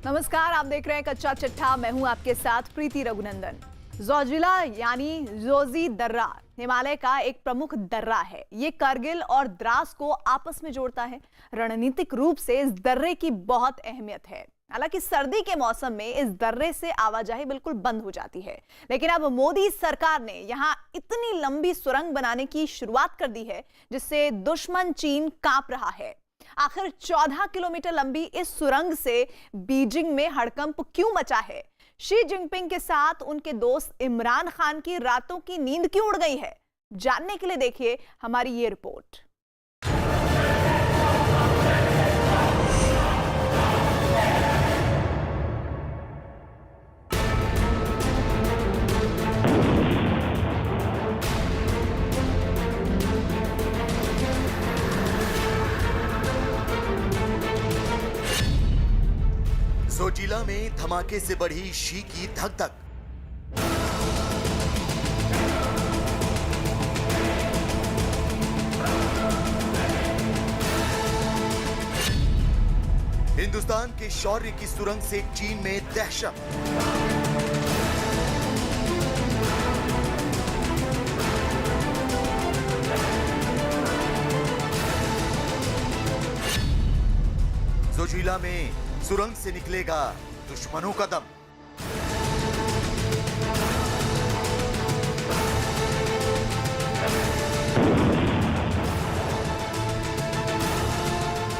नमस्कार, आप देख रहे हैं कच्चा चिट्ठा। मैं हूं आपके साथ प्रीति रघुनंदन। जोजिला यानी जोजी दर्रा हिमालय का एक प्रमुख दर्रा है। ये करगिल और द्रास को आपस में जोड़ता है। रणनीतिक रूप से इस दर्रे की बहुत अहमियत है। हालांकि सर्दी के मौसम में इस दर्रे से आवाजाही बिल्कुल बंद हो जाती है, लेकिन अब मोदी सरकार ने यहाँ इतनी लंबी सुरंग बनाने की शुरुआत कर दी है जिससे दुश्मन चीन कांप रहा है। आखिर 14 किलोमीटर लंबी इस सुरंग से बीजिंग में हड़कंप क्यों मचा है? शी जिनपिंग के साथ उनके दोस्त इमरान खान की रातों की नींद क्यों उड़ गई है? जानने के लिए देखिए हमारी ये रिपोर्ट। जोजिला में धमाके से बढ़ी शी की धक धक। हिंदुस्तान के शौर्य की सुरंग से चीन में दहशत। जोजिला में सुरंग से निकलेगा दुश्मनों का दम।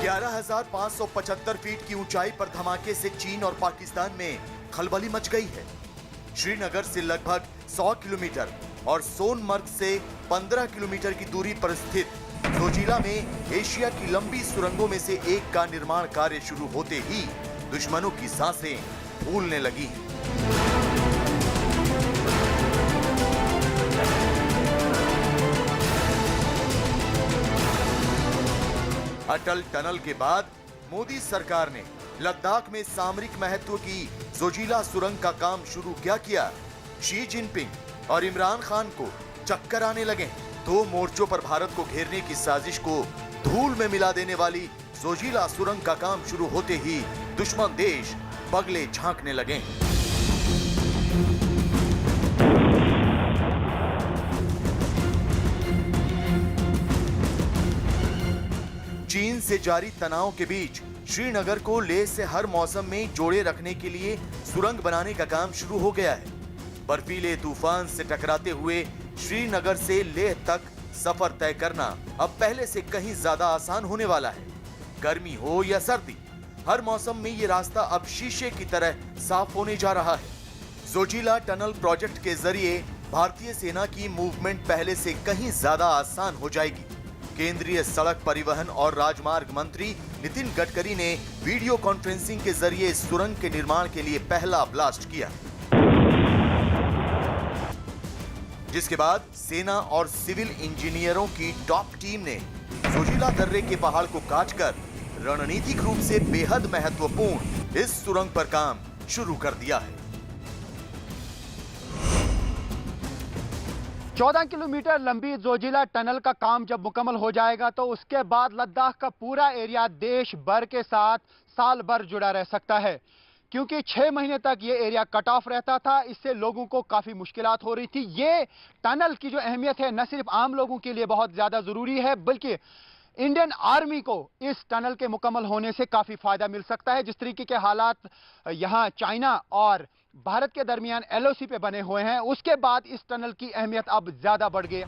(11,575 फीट की ऊंचाई पर धमाके से चीन और पाकिस्तान में खलबली मच गई है। श्रीनगर से लगभग 100 किलोमीटर और सोनमर्ग से 15 किलोमीटर की दूरी पर स्थित जोजिला में एशिया की लंबी सुरंगों में से एक का निर्माण कार्य शुरू होते ही दुश्मनों की सांसें फूलने लगी। अटल टनल के बाद मोदी सरकार ने लद्दाख में सामरिक महत्व की जोजिला सुरंग का काम शुरू क्या किया? शी जिनपिंग और इमरान खान को चक्कर आने लगे। दो मोर्चों पर भारत को घेरने की साजिश को धूल में मिला देने वाली जोजिला सुरंग का काम शुरू होते ही दुश्मन देश बगले झांकने लगे। चीन से जारी तनाव के बीच श्रीनगर को लेह से हर मौसम में जोड़े रखने के लिए सुरंग बनाने का काम शुरू हो गया है। बर्फीले तूफान से टकराते हुए श्रीनगर से लेह तक सफर तय करना अब पहले से कहीं ज्यादा आसान होने वाला है। गर्मी हो या सर्दी, हर मौसम में ये रास्ता अब शीशे की तरह साफ होने जा रहा है। जोजिला टनल प्रोजेक्ट के जरिए भारतीय सेना की मूवमेंट पहले से कहीं ज्यादा आसान हो जाएगी। केंद्रीय सड़क परिवहन और राजमार्ग मंत्री नितिन गडकरी ने वीडियो कॉन्फ्रेंसिंग के जरिए सुरंग के निर्माण के लिए पहला ब्लास्ट किया, जिसके बाद सेना और सिविल इंजीनियरों की टॉप टीम ने जोजिला दर्रे के पहाड़ को काटकर रणनीतिक रूप से बेहद महत्वपूर्ण इस सुरंग पर काम शुरू कर दिया है। 14 किलोमीटर लंबी जोजिला टनल का काम जब मुकम्मल हो जाएगा तो उसके बाद लद्दाख का पूरा एरिया देश भर के साथ साल भर जुड़ा रह सकता है, क्योंकि 6 महीने तक ये एरिया कट ऑफ रहता था। इससे लोगों को काफी मुश्किलात हो रही थी। ये टनल की जो अहमियत है न सिर्फ आम लोगों के लिए बहुत ज्यादा जरूरी है, बल्कि इंडियन आर्मी को इस टनल के मुकम्मल होने से काफी फायदा मिल सकता है। जिस तरीके के हालात यहाँ चाइना और भारत के दरमियान LOC पे बने हुए हैं, उसके बाद इस टनल की अहमियत अब ज्यादा बढ़ गई।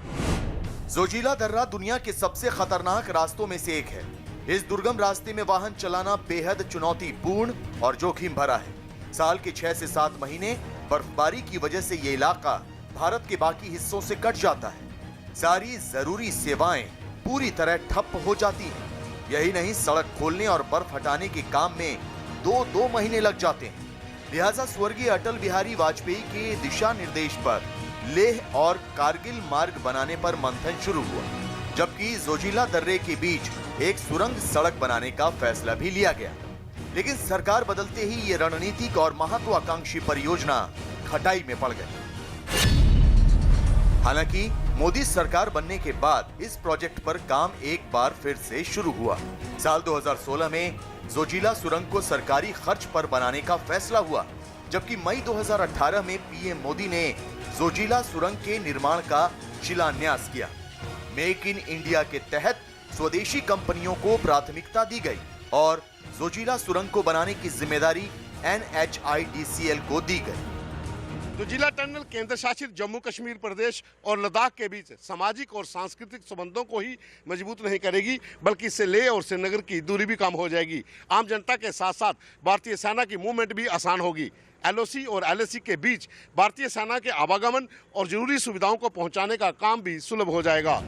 जोजिला दर्रा दुनिया के सबसे खतरनाक रास्तों में से एक है। इस दुर्गम रास्ते में वाहन चलाना बेहद चुनौतीपूर्ण और जोखिम भरा है। साल के 6 से 7 महीने बर्फबारी की वजह से ये इलाका भारत के बाकी हिस्सों से कट जाता है। सारी जरूरी सेवाएं पूरी तरह ठप हो जाती हैं। यही नहीं, सड़क खोलने और बर्फ हटाने के काम में 2 महीने लग जाते हैं। लिहाजा स्वर्गीय अटल बिहारी वाजपेयी के दिशा निर्देश पर लेह और कारगिल मार्ग बनाने पर मंथन शुरू हुआ, जबकि जोजिला दर्रे के बीच एक सुरंग सड़क बनाने का फैसला भी लिया गया। लेकिन सरकार बदलते ही ये रणनीतिक और महत्वाकांक्षी परियोजना खटाई में पड़ गई। हालांकि मोदी सरकार बनने के बाद इस प्रोजेक्ट पर काम एक बार फिर से शुरू हुआ। साल 2016 में जोजिला सुरंग को सरकारी खर्च पर बनाने का फैसला हुआ, जबकि मई 2018 में पीएम मोदी ने जोजिला सुरंग के निर्माण का शिलान्यास किया। मेक इन इंडिया के तहत स्वदेशी कंपनियों को प्राथमिकता दी गई और जोजिला सुरंग को बनाने की जिम्मेदारी NHIDCL को दी गई। जोजिला टनल केंद्र शासित जम्मू कश्मीर प्रदेश और लद्दाख के बीच सामाजिक और सांस्कृतिक संबंधों को ही मजबूत नहीं करेगी, बल्कि इससे लेह और श्रीनगर की दूरी भी कम हो जाएगी। आम जनता के साथ साथ भारतीय सेना की मूवमेंट भी आसान होगी। LOC और LAC के बीच भारतीय सेना के आवागमन और जरूरी सुविधाओं को पहुंचाने का काम भी सुलभ हो जाएगा।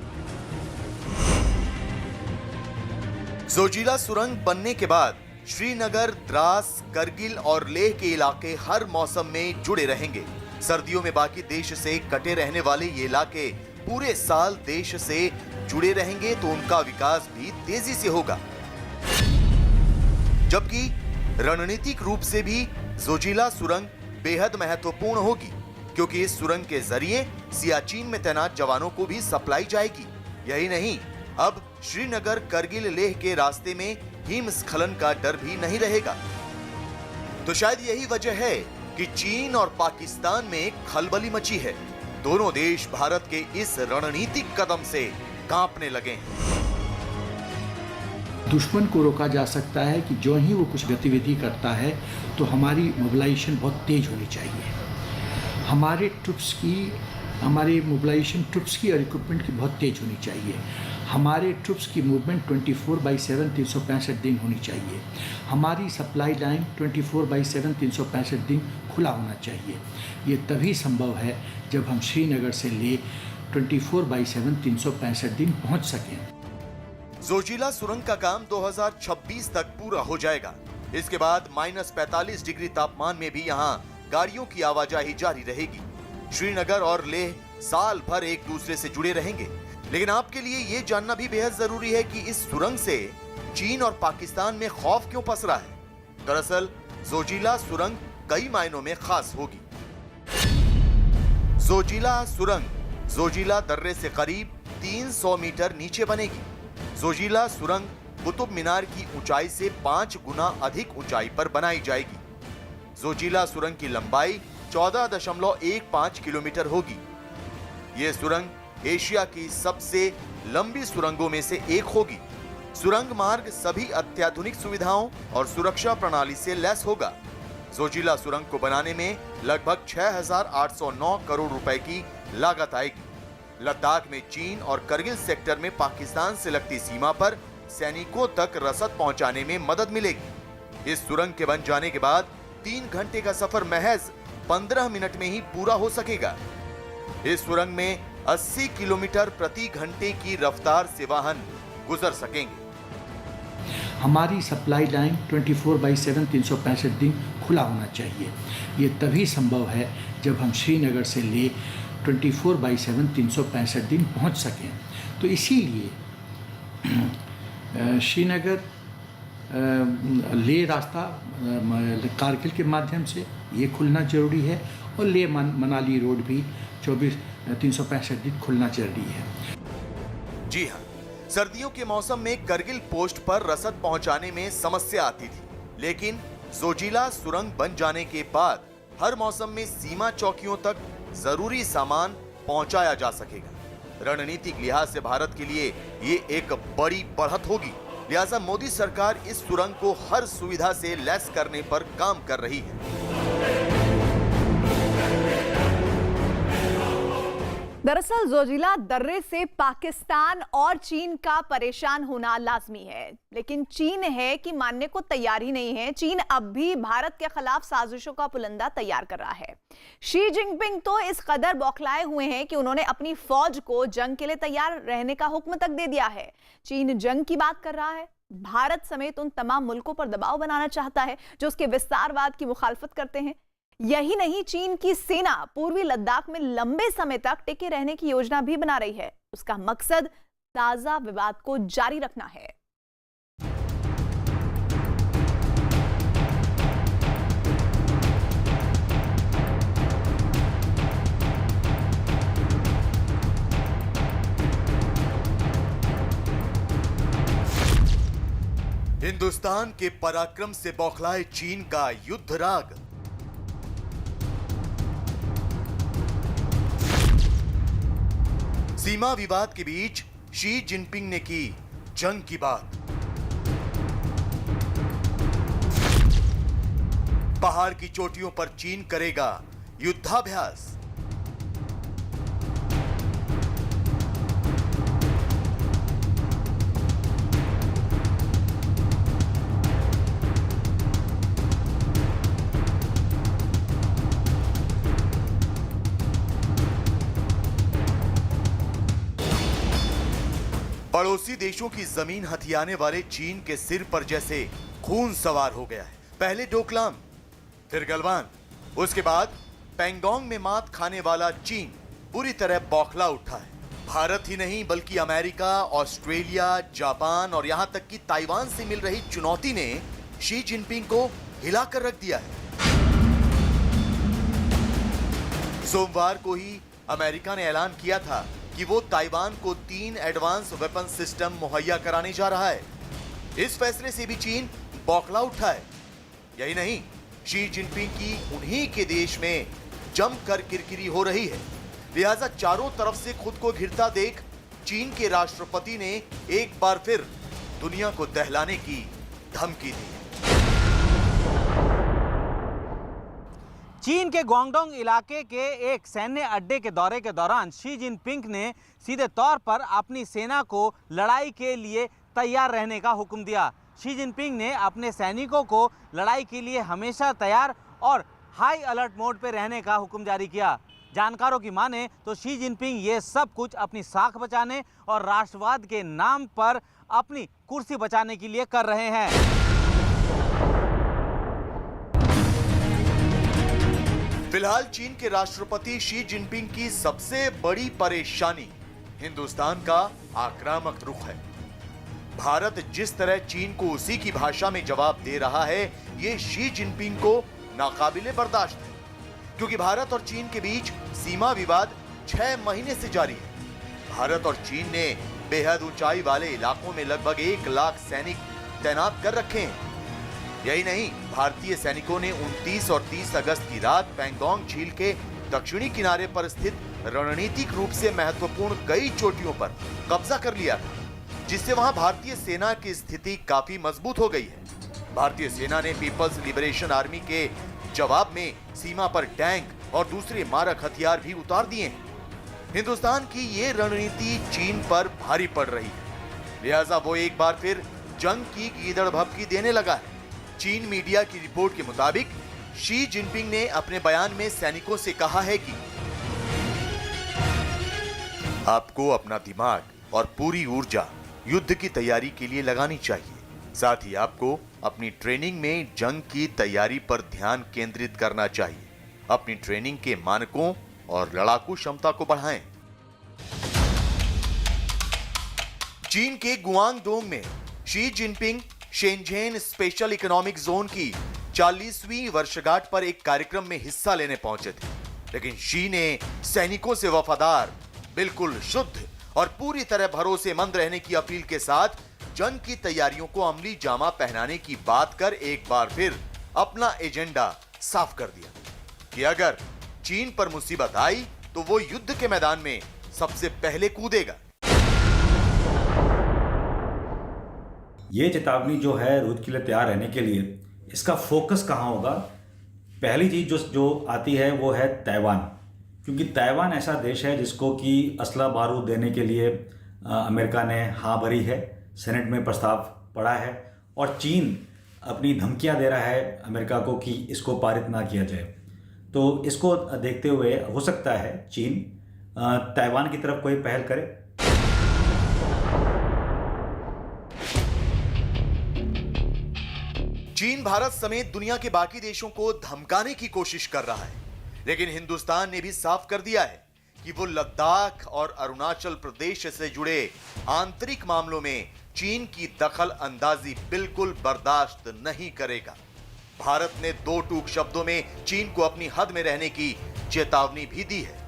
जोजिला सुरंग बनने के बाद श्रीनगर, द्रास, करगिल और लेह के इलाके हर मौसम में जुड़े रहेंगे। सर्दियों में बाकी देश से कटे रहने वाले ये इलाके पूरे साल देश से जुड़े रहेंगे, तो उनका विकास भी तेजी से होगा। जबकि रणनीतिक रूप से भी जोजिला सुरंग बेहद महत्वपूर्ण होगी, क्योंकि इस सुरंग के जरिए सियाचिन में तैनात जवानों को भी सप्लाई जाएगी। यही नहीं, अब श्रीनगर, करगिल, लेह के रास्ते में हिमस्खलन का डर भी नहीं रहेगा। तो शायद यही वजह है कि चीन और पाकिस्तान में खलबली मची है। दोनों देश भारत के इस रणनीतिक कदम से कांपने लगे हैं। दुश्मन को रोका जा सकता है कि जो ही वो कुछ गतिविधि करता है तो हमारी मोबिलाइजेशन बहुत तेज होनी चाहिए। हमारे मोबिलाइजेशन ट्रुप्स की और इक्विपमेंट की बहुत तेज होनी चाहिए। हमारे ट्रुप्स की मूवमेंट 24/7 365 दिन होनी चाहिए। हमारी सप्लाई लाइन 24/7 365 दिन खुला होना चाहिए। ये तभी संभव है जब हम श्रीनगर से ले 24/7 365 दिन पहुंच सकें। जोजिला सुरंग का काम 2026 तक पूरा हो जाएगा। इसके बाद -45 डिग्री तापमान में भी यहाँ गाड़ियों की आवाजाही जारी रहेगी। श्रीनगर और लेह साल भर एक दूसरे से जुड़े रहेंगे। लेकिन आपके लिए ये जानना भी बेहद जरूरी है कि इस सुरंग से चीन और पाकिस्तान में खौफ क्यों पसरा है। दरअसल जोजिला सुरंग कई मायनों में खास होगी। जोजिला सुरंग जोजिला दर्रे से करीब 300 मीटर नीचे बनेगी। जोजिला सुरंग कुतुब मीनार की ऊंचाई से 5 गुना अधिक ऊंचाई पर बनाई जाएगी। जोजिला सुरंग की लंबाई 14.15 किलोमीटर होगी। यह सुरंग एशिया की सबसे लंबी सुरंगों में से एक होगी। सुरंग मार्ग सभी अत्याधुनिक सुविधाओं और सुरक्षा प्रणाली से लैस होगा। जोजिला सुरंग को बनाने में लगभग 6,809 करोड़ रुपए की लागत आएगी। लद्दाख में चीन और करगिल सेक्टर में पाकिस्तान से लगती सीमा पर सैनिकों तक रसद पहुंचाने में मदद मिलेगी। इस सुरंग के बन जाने के बाद 3 घंटे का सफर महज 15 मिनट में ही पूरा हो सकेगा। इस सुरंग में 80 किलोमीटर प्रति घंटे की रफ्तार से वाहन गुजर सकेंगे। हमारी सप्लाई लाइन 24/7 365 दिन खुला होना चाहिए। ये तभी संभव है जब हम श्रीनगर से ले 24/7 365 दिन पहुंच सकें। तो इसीलिए श्रीनगर ले रास्ता कारगिल के माध्यम से ये खुलना जरूरी है और ले मनाली रोड भी 365 दिन खुलना जरूरी है। जी हाँ, सर्दियों के मौसम में करगिल पोस्ट पर रसद पहुंचाने में समस्या आती थी, लेकिन जोजिला सुरंग बन जाने के बाद हर मौसम में सीमा चौकियों तक जरूरी सामान पहुंचाया जा सकेगा। रणनीतिक लिहाज से भारत के लिए ये एक बड़ी बढ़त होगी। लिहाजा मोदी सरकार इस सुरंग को हर सुविधा से लैस करने पर काम कर रही है। दरअसल जोजिला दर्रे से पाकिस्तान और चीन का परेशान होना लाजमी है, लेकिन चीन है कि मानने को तैयार ही नहीं है। चीन अब भी भारत के खिलाफ साजिशों का पुलंदा तैयार कर रहा है। शी जिनपिंग तो इस कदर बौखलाए हुए हैं कि उन्होंने अपनी फौज को जंग के लिए तैयार रहने का हुक्म तक दे दिया है। चीन जंग की बात कर रहा है। भारत समेत उन तमाम मुल्कों पर दबाव बनाना चाहता है जो उसके विस्तारवाद की मुखालफत करते हैं। यही नहीं, चीन की सेना पूर्वी लद्दाख में लंबे समय तक टिके रहने की योजना भी बना रही है। उसका मकसद ताजा विवाद को जारी रखना है। हिंदुस्तान के पराक्रम से बौखलाए चीन का युद्ध राग। सीमा विवाद के बीच शी जिनपिंग ने की जंग की बात। पहाड़ की चोटियों पर चीन करेगा युद्धाभ्यास। पड़ोसी देशों की जमीन हथियाने वाले चीन के सिर पर जैसे खून सवार हो गया है। पहले डोकलाम, फिर गलवान, उसके बाद पैंगोंग में मात खाने वाला चीन पूरी तरह बौखला उठा है। भारत ही नहीं बल्कि अमेरिका, ऑस्ट्रेलिया, जापान और यहां तक कि ताइवान से मिल रही चुनौती ने शी जिनपिंग को हिलाकर रख दिया है। सोमवार को ही अमेरिका ने ऐलान किया था कि वो ताइवान को 3 एडवांस वेपन सिस्टम मुहैया कराने जा रहा है। इस फैसले से भी चीन बौखला उठा है। यही नहीं, शी जिनपिंग की उन्हीं के देश में जमकर किरकिरी हो रही है। लिहाजा चारों तरफ से खुद को घिरता देख चीन के राष्ट्रपति ने एक बार फिर दुनिया को दहलाने की धमकी दी। चीन के ग्वांगडोंग इलाके के एक सैन्य अड्डे के दौरे के दौरान शी जिनपिंग ने सीधे तौर पर अपनी सेना को लड़ाई के लिए तैयार रहने का हुक्म दिया। शी जिनपिंग ने अपने सैनिकों को लड़ाई के लिए हमेशा तैयार और हाई अलर्ट मोड पर रहने का हुक्म जारी किया। जानकारों की माने तो शी जिनपिंग ये सब कुछ अपनी साख बचाने और राष्ट्रवाद के नाम पर अपनी कुर्सी बचाने के लिए कर रहे हैं। फिलहाल चीन के राष्ट्रपति शी जिनपिंग की सबसे बड़ी परेशानी हिंदुस्तान का आक्रामक रुख है। भारत जिस तरह चीन को उसी की भाषा में जवाब दे रहा है, ये शी जिनपिंग को नाकाबिले बर्दाश्त है, क्योंकि भारत और चीन के बीच सीमा विवाद 6 महीने से जारी है। भारत और चीन ने बेहद ऊंचाई वाले इलाकों में लगभग 1 लाख सैनिक तैनात कर रखे हैं। यही नहीं, भारतीय सैनिकों ने 29 और 30 अगस्त की रात पैंगोंग झील के दक्षिणी किनारे पर स्थित रणनीतिक रूप से महत्वपूर्ण कई चोटियों पर कब्जा कर लिया था, जिससे वहां भारतीय सेना की स्थिति काफी मजबूत हो गई है। भारतीय सेना ने पीपल्स लिबरेशन आर्मी के जवाब में सीमा पर टैंक और दूसरे मारक हथियार भी उतार दिए हैं। हिंदुस्तान की ये रणनीति चीन पर भारी पड़ रही है, लिहाजा वो एक बार फिर जंग की गीदड़ भभकी देने लगा है। चीन मीडिया की रिपोर्ट के मुताबिक शी जिनपिंग ने अपने बयान में सैनिकों से कहा है कि आपको अपना दिमाग और पूरी ऊर्जा युद्ध की तैयारी के लिए लगानी चाहिए। साथ ही आपको अपनी ट्रेनिंग में जंग की तैयारी पर ध्यान केंद्रित करना चाहिए। अपनी ट्रेनिंग के मानकों और लड़ाकू क्षमता को बढ़ाएं। चीन के गुआंगडोंग में Xi Jinping Shenzhen special economic zone की 40वीं वर्षगांठ पर एक कार्यक्रम में हिस्सा लेने पहुंचे थे, लेकिन शी ने सैनिकों से वफादार, बिल्कुल शुद्ध और पूरी तरह भरोसेमंद रहने की अपील के साथ जंग की तैयारियों को अमली जामा पहनाने की बात कर एक बार फिर अपना एजेंडा साफ कर दिया कि अगर चीन पर मुसीबत आई तो वो युद्ध के मैदान में सबसे पहले कूदेगा। ये चेतावनी जो है युद्ध के लिए तैयार रहने के लिए, इसका फोकस कहाँ होगा? पहली चीज जो आती है वो है ताइवान, क्योंकि ताइवान ऐसा देश है जिसको कि असला बारूद देने के लिए अमेरिका ने हाँ भरी है, सेनेट में प्रस्ताव पड़ा है और चीन अपनी धमकियां दे रहा है अमेरिका को कि इसको पारित ना किया जाए। तो इसको देखते हुए हो सकता है चीन ताइवान की तरफ कोई पहल करे। चीन भारत समेत दुनिया के बाकी देशों को धमकाने की कोशिश कर रहा है, लेकिन हिंदुस्तान ने भी साफ कर दिया है कि वो लद्दाख और अरुणाचल प्रदेश से जुड़े आंतरिक मामलों में चीन की दखल अंदाजी बिल्कुल बर्दाश्त नहीं करेगा। भारत ने 2 टूक शब्दों में चीन को अपनी हद में रहने की चेतावनी भी दी है।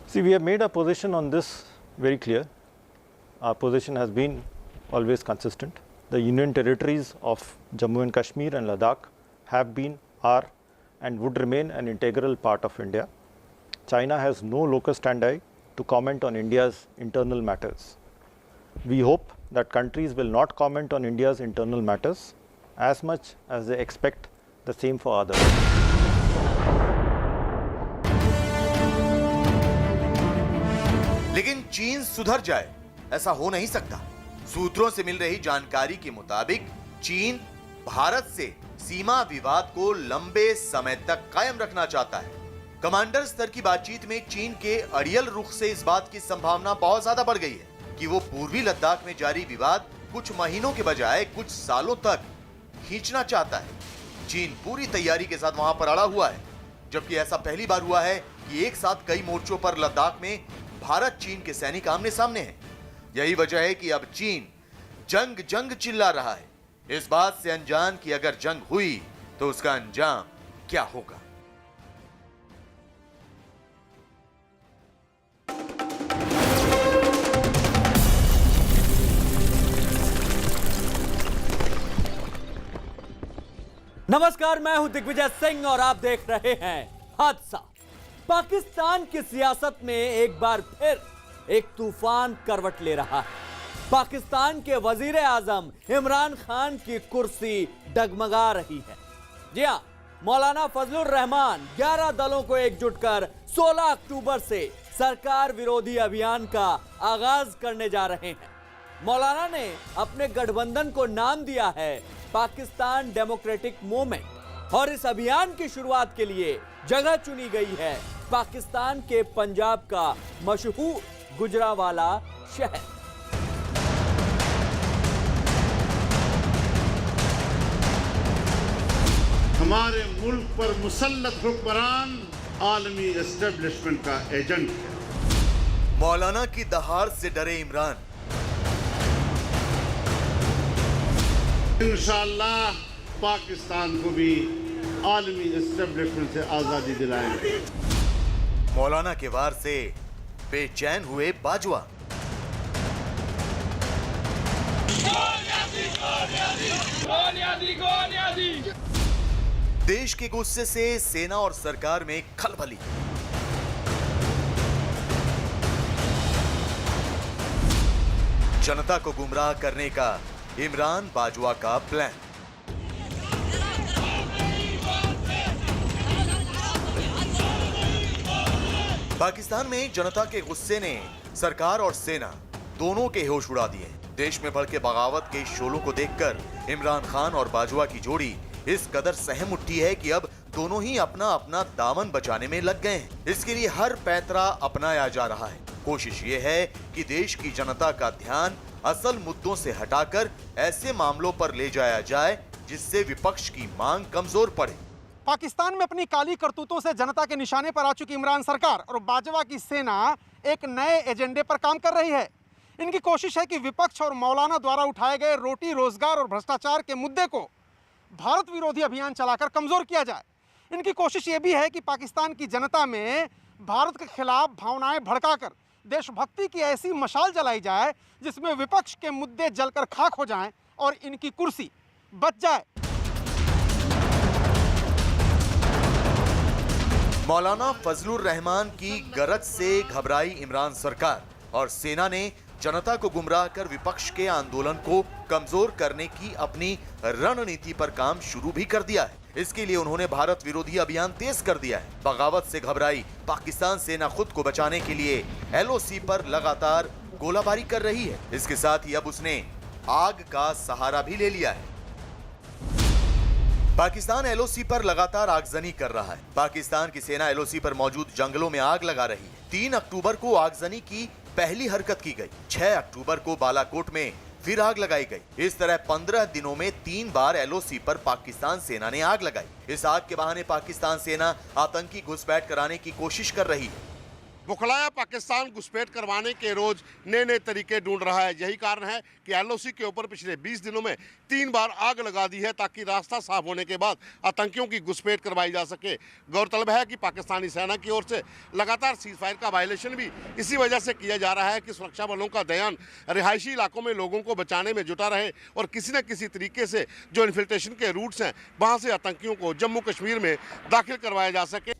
See, we have made our position on this very clear. our position has been always consistent. The Union territories of Jammu and Kashmir and Ladakh have been, are, and would remain an integral part of India. China has no locus standi to comment on India's internal matters. We hope that countries will not comment on India's internal matters as much as they expect the same for others. लेकिन चीन सुधर जाए ऐसा हो नहीं सकता। सूत्रों से मिल रही जानकारी के मुताबिक चीन भारत से सीमा विवाद को लंबे समय तक कायम रखना चाहता है। कमांडर स्तर की बातचीत में चीन के अड़ियल रुख से इस बात की संभावना बहुत ज्यादा बढ़ गई है कि वो पूर्वी लद्दाख में जारी विवाद कुछ महीनों के बजाय कुछ सालों तक खींचना चाहता है। चीन पूरी तैयारी के साथ वहां पर अड़ा हुआ है, जबकि ऐसा पहली बार हुआ है कि एक साथ कई मोर्चों पर लद्दाख में भारत चीन के सैनिक आमने सामने हैं। यही वजह है कि अब चीन जंग जंग चिल्ला रहा है, इस बात से अनजान कि अगर जंग हुई तो उसका अंजाम क्या होगा। नमस्कार, मैं हूं दिग्विजय सिंह और आप देख रहे हैं हादसा। पाकिस्तान की सियासत में एक बार फिर एक तूफान करवट ले रहा है। पाकिस्तान के वजीर आजम इमरान खान की कुर्सी डगमगा रही है। जी हां, मौलाना फजलुर रहमान 11 दलों को एकजुट कर 16 अक्टूबर से सरकार विरोधी अभियान का आगाज करने जा रहे हैं। मौलाना ने अपने गठबंधन को नाम दिया है पाकिस्तान डेमोक्रेटिक मूवमेंट और इस अभियान की शुरुआत के लिए जगह चुनी गई है पाकिस्तान के पंजाब का मशहूर गुजरावाला शहर। हमारे मुल्क पर मुसल्लत हुक्मरान आलमी एस्टेब्लिशमेंट का एजेंट है। मौलाना की दहाड़ से डरे इमरान। इंशाअल्लाह पाकिस्तान को भी आलमी एस्टेब्लिशमेंट से आजादी दिलाएंगे। मौलाना के वार से बेचैन हुए बाजवा। देश के गुस्से से सेना और सरकार में खलबली। जनता को गुमराह करने का इमरान बाजवा का प्लान। पाकिस्तान में जनता के गुस्से ने सरकार और सेना दोनों के होश उड़ा दिए। देश में भड़के बगावत के शोलों को देखकर इमरान खान और बाजवा की जोड़ी इस कदर सहम उठी है कि अब दोनों ही अपना अपना दामन बचाने में लग गए हैं। इसके लिए हर पैतरा अपनाया जा रहा है। कोशिश ये है कि देश की जनता का ध्यान असल मुद्दों से हटाकर ऐसे मामलों पर ले जाया जाए जिससे विपक्ष की मांग कमजोर पड़े। पाकिस्तान में अपनी काली करतूतों से जनता के निशाने पर आ चुकी इमरान सरकार और बाजवा की सेना एक नए एजेंडे पर काम कर रही है। इनकी कोशिश है कि विपक्ष और मौलाना द्वारा उठाए गए रोटी, रोजगार और भ्रष्टाचार के मुद्दे को भारत विरोधी अभियान चलाकर कमजोर किया जाए। इनकी कोशिश ये भी है कि पाकिस्तान की जनता में भारत के खिलाफ भावनाएं भड़काकर देशभक्ति की ऐसी मशाल जलाई जाए जिसमें विपक्ष के मुद्दे जलकर खाक हो जाएं और इनकी कुर्सी बच जाए। मौलाना फजलुर रहमान की गरज से घबराई इमरान सरकार और सेना ने जनता को गुमराह कर विपक्ष के आंदोलन को कमजोर करने की अपनी रणनीति पर काम शुरू भी कर दिया है। इसके लिए उन्होंने भारत विरोधी अभियान तेज कर दिया है। बगावत से घबराई पाकिस्तान सेना खुद को बचाने के लिए LOC पर लगातार गोलाबारी कर रही है। इसके साथ ही अब उसने आग का सहारा भी ले लिया है। पाकिस्तान LOC पर लगातार आगजनी कर रहा है। पाकिस्तान की सेना LOC पर मौजूद जंगलों में आग लगा रही है। 3 अक्टूबर को आगजनी की पहली हरकत की गई। 6 अक्टूबर को बालाकोट में फिर आग लगाई गई। इस तरह 15 दिनों में 3 बार LOC पर पाकिस्तान सेना ने आग लगाई। इस आग के बहाने पाकिस्तान सेना आतंकी घुसपैठ कराने की कोशिश कर रही है। बौखलाया पाकिस्तान घुसपैठ करवाने के रोज नए नए तरीके ढूंढ रहा है। यही कारण है कि LOC के ऊपर पिछले 20 दिनों में 3 बार आग लगा दी है ताकि रास्ता साफ होने के बाद आतंकियों की घुसपैठ करवाई जा सके। गौरतलब है कि पाकिस्तानी सेना की ओर से लगातार सीजफायर का वायलेशन भी इसी वजह से किया जा रहा है कि सुरक्षा बलों का ध्यान रिहायशी इलाकों में लोगों को बचाने में जुटा रहे और किसी न किसी तरीके से जो इन्फिल्ट्रेशन के रूट्स हैं वहां से आतंकियों को जम्मू कश्मीर में दाखिल करवाया जा सके।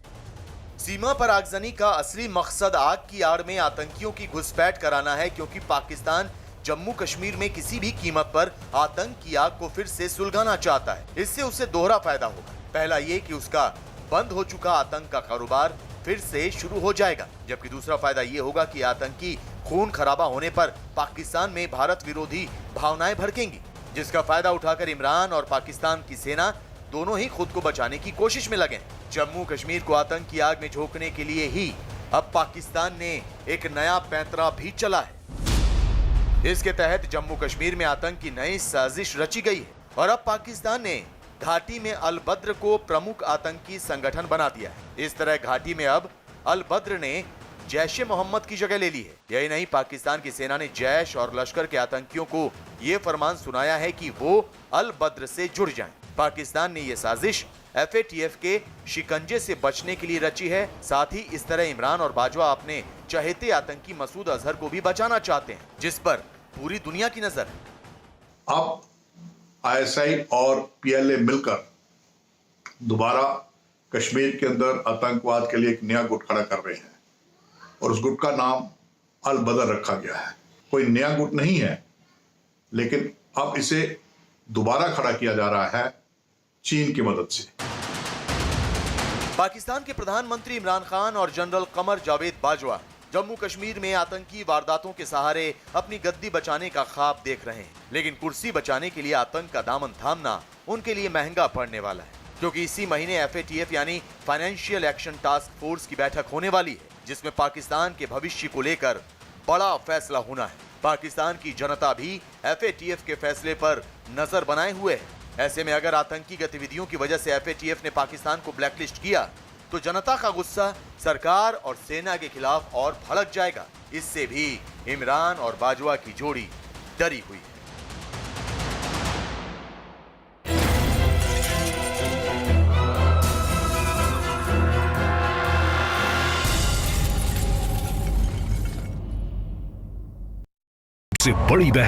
सीमा पर आगजनी का असली मकसद आग की आड़ में आतंकियों की घुसपैठ कराना है, क्योंकि पाकिस्तान जम्मू कश्मीर में किसी भी कीमत पर आतंक की आग को फिर से सुलगाना चाहता है। इससे उसे दोहरा फायदा होगा। पहला ये कि उसका बंद हो चुका आतंक का कारोबार फिर से शुरू हो जाएगा, जबकि दूसरा फायदा ये होगा कि आतंकी खून खराबा होने पर पाकिस्तान में भारत विरोधी भावनाएं भड़केंगी, जिसका फायदा उठाकर इमरान और पाकिस्तान की सेना दोनों ही खुद को बचाने की कोशिश में लगे। जम्मू कश्मीर को आतंक की आग में झोंकने के लिए ही अब पाकिस्तान ने एक नया पैंतरा भी चला है। इसके तहत जम्मू कश्मीर में आतंक की नई साजिश रची गई है और अब पाकिस्तान ने घाटी में अल बद्र को प्रमुख आतंकी संगठन बना दिया है। इस तरह घाटी में अब अल बद्र ने जैश ए मोहम्मद की जगह ले ली है। यही नहीं, पाकिस्तान की सेना ने जैश और लश्कर के आतंकियों को ये फरमान सुनाया है कि वो अल बद्र से जुड़ जाएं। पाकिस्तान ने ये साजिश FATF के शिकंजे से बचने के लिए रची है। साथ ही इस तरह इमरान और बाजवा अपने चहेते आतंकी मसूद अजहर को भी बचाना चाहते हैं, जिस पर पूरी दुनिया की नजर है। अब ISI और PLA मिलकर दोबारा कश्मीर के अंदर आतंकवाद के लिए एक नया गुट खड़ा कर रहे हैं और उस गुट का नाम अल बदर रखा गया है। कोई नया गुट नहीं है, लेकिन अब इसे दोबारा खड़ा किया जा रहा है चीन की मदद से। पाकिस्तान के प्रधानमंत्री इमरान खान और जनरल कमर जावेद बाजवा जम्मू कश्मीर में आतंकी वारदातों के सहारे अपनी गद्दी बचाने का ख्वाब देख रहे हैं, लेकिन कुर्सी बचाने के लिए आतंक का दामन थामना उनके लिए महंगा पड़ने वाला है, क्योंकि इसी महीने FATF यानी फाइनेंशियल एक्शन टास्क फोर्स की बैठक होने वाली है, जिसमें पाकिस्तान के भविष्य को लेकर बड़ा फैसला होना है। पाकिस्तान की जनता भी FATF के फैसले पर नजर बनाए हुए है। ऐसे में अगर आतंकी गतिविधियों की वजह से FATF ने पाकिस्तान को ब्लैकलिस्ट किया तो जनता का गुस्सा सरकार और सेना के खिलाफ और भड़क जाएगा। इससे भी इमरान और बाजवा की जोड़ी डरी हुई है। से बड़ी बहस